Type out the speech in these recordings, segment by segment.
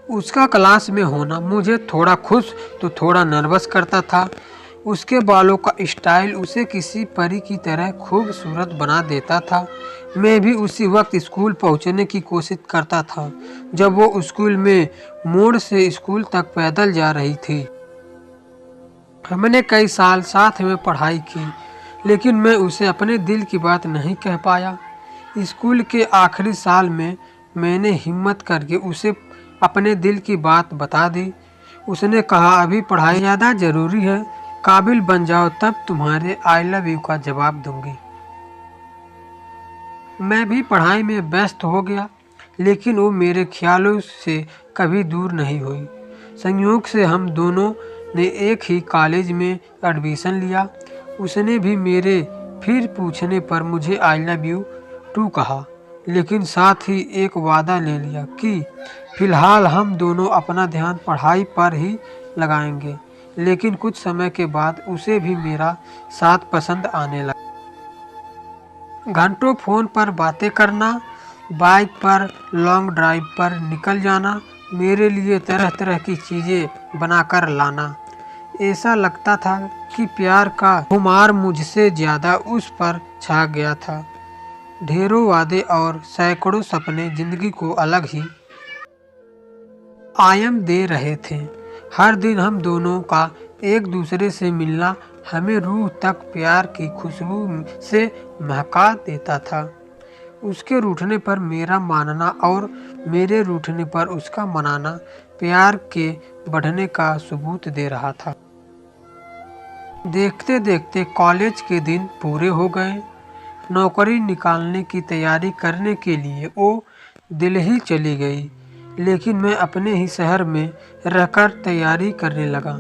उसका क्लास में होना मुझे थोड़ा खुश तो थोड़ा नर्वस करता था। उसके बालों का स्टाइल उसे किसी परी की तरह खूबसूरत बना देता था। मैं भी उसी वक्त स्कूल पहुंचने की कोशिश करता था जब वो स्कूल में मोड़ से स्कूल तक पैदल जा रही थी। हमने कई साल साथ में पढ़ाई की, लेकिन मैं उसे अपने दिल की बात नहीं कह पाया। स्कूल के आखिरी साल में मैंने हिम्मत करके उसे अपने दिल की बात बता दी। उसने कहा, अभी पढ़ाई ज़्यादा ज़रूरी है, काबिल बन जाओ तब तुम्हारे आई लव यू का जवाब दूंगी। मैं भी पढ़ाई में व्यस्त हो गया, लेकिन वो मेरे ख्यालों से कभी दूर नहीं हुई। संयोग से हम दोनों ने एक ही कॉलेज में एडमिशन लिया। उसने भी मेरे फिर पूछने पर मुझे आई लव यू टू कहा, लेकिन साथ ही एक वादा ले लिया कि फिलहाल हम दोनों अपना ध्यान पढ़ाई पर ही लगाएंगे। लेकिन कुछ समय के बाद उसे भी मेरा साथ पसंद आने लगा। घंटों फोन पर बातें करना, बाइक पर लॉन्ग ड्राइव पर निकल जाना, मेरे लिए तरह तरह की चीज़ें बनाकर लाना। ऐसा लगता था कि प्यार का खुमार मुझसे ज़्यादा उस पर छा गया था। ढेरों वादे और सैकड़ों सपने जिंदगी को अलग ही आयाम दे रहे थे। हर दिन हम दोनों का एक दूसरे से मिलना हमें रूह तक प्यार की खुशबू से महका देता था। उसके रूठने पर मेरा मानना और मेरे रूठने पर उसका मनाना प्यार के बढ़ने का सबूत दे रहा था। देखते देखते कॉलेज के दिन पूरे हो गए। नौकरी निकालने की तैयारी करने के लिए वो दिल्ली चली गई, लेकिन मैं अपने ही शहर में रहकर तैयारी करने लगा।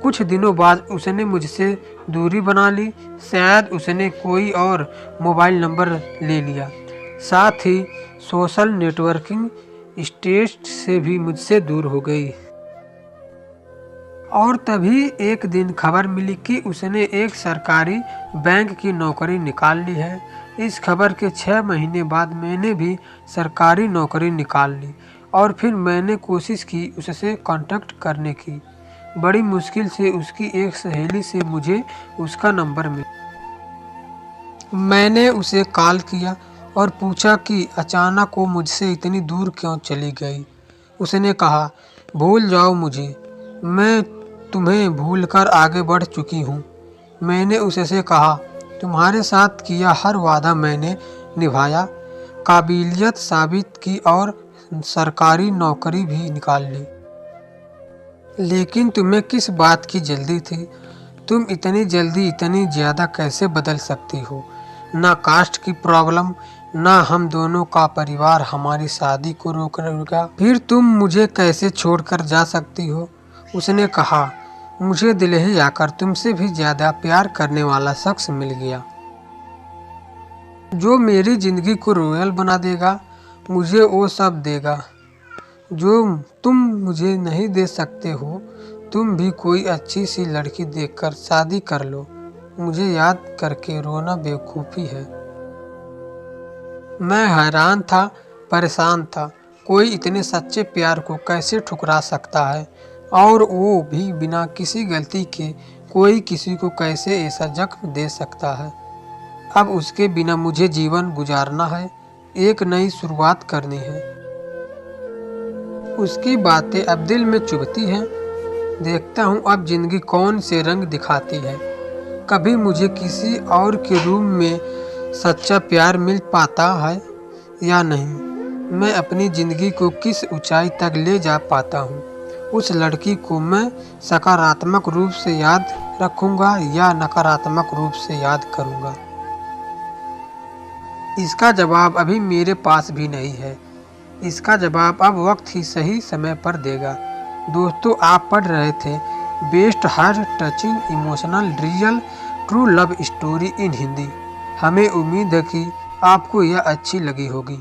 कुछ दिनों बाद उसने मुझसे दूरी बना ली। शायद उसने कोई और मोबाइल नंबर ले लिया। साथ ही सोशल नेटवर्किंग स्टेज से भी मुझसे दूर हो गई। और तभी एक दिन खबर मिली कि उसने एक सरकारी बैंक की नौकरी निकाल ली है। इस खबर के 6 महीने बाद मैंने भी सरकारी नौकरी निकाल ली और फिर मैंने कोशिश की उससे कांटेक्ट करने की। बड़ी मुश्किल से उसकी एक सहेली से मुझे उसका नंबर मिला। मैंने उसे कॉल किया और पूछा कि अचानक वो मुझसे इतनी दूर क्यों चली गई। उसने कहा, भूल जाओ मुझे, मैं तुम्हें भूलकर आगे बढ़ चुकी हूँ। मैंने उससे कहा, तुम्हारे साथ किया हर वादा मैंने निभाया, काबिलियत साबित की और सरकारी नौकरी भी निकाल ली। लेकिन तुम्हें किस बात की जल्दी थी? तुम इतनी जल्दी इतनी ज़्यादा कैसे बदल सकती हो? ना कास्ट की प्रॉब्लम, ना हम दोनों का परिवार हमारी शादी को रोकेगा। फिर तुम मुझे कैसे छोड़कर जा सकती हो? उसने कहा, मुझे दिल्ली आकर तुमसे भी ज़्यादा प्यार करने वाला शख्स मिल गया, जो मेरी ज़िंदगी को रॉयल बना देगा। मुझे वो सब देगा जो तुम मुझे नहीं दे सकते हो। तुम भी कोई अच्छी सी लड़की देखकर शादी कर लो। मुझे याद करके रोना बेवकूफ़ी है। मैं हैरान था, परेशान था। कोई इतने सच्चे प्यार को कैसे ठुकरा सकता है, और वो भी बिना किसी गलती के। कोई किसी को कैसे ऐसा जख्म दे सकता है। अब उसके बिना मुझे जीवन गुजारना है, एक नई शुरुआत करनी है। उसकी बातें अब दिल में चुभती हैं। देखता हूँ अब जिंदगी कौन से रंग दिखाती है। कभी मुझे किसी और के रूप में सच्चा प्यार मिल पाता है या नहीं। मैं अपनी ज़िंदगी को किस ऊंचाई तक ले जा पाता हूँ। उस लड़की को मैं सकारात्मक रूप से याद रखूँगा या नकारात्मक रूप से याद करूँगा। इसका जवाब अभी मेरे पास भी नहीं है। इसका जवाब अब वक्त ही सही समय पर देगा। दोस्तों, आप पढ़ रहे थे best heart touching emotional real true love story in Hindi. हमें उम्मीद है कि आपको यह अच्छी लगी होगी।